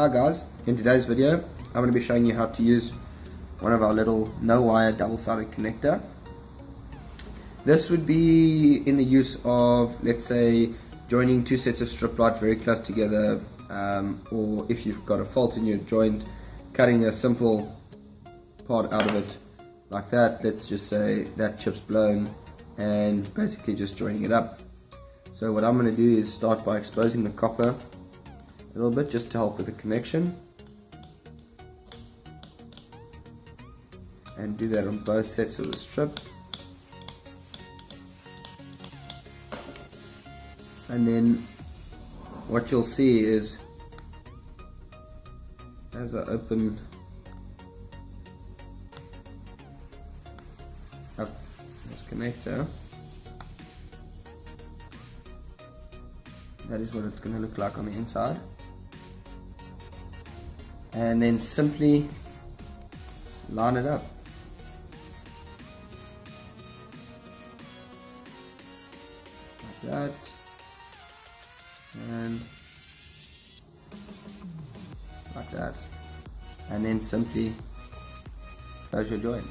Hi guys, in today's video I'm going to be showing you how to use one of our little no wire double-sided connector. This would be in the use of, let's say, joining two sets of strip light very close together, or if you've got a fault in your joint, cutting a simple part out of it like that. Let's just say that chip's blown, and basically just joining it up. So what I'm going to do is start by exposing the copper a little bit just to help with the connection, and do that on both sets of the strip. And then what you'll see is, as I open up this connector, that is what it's going to look like on the inside. And then simply line it up. Like that. And like that. And then simply close your joint.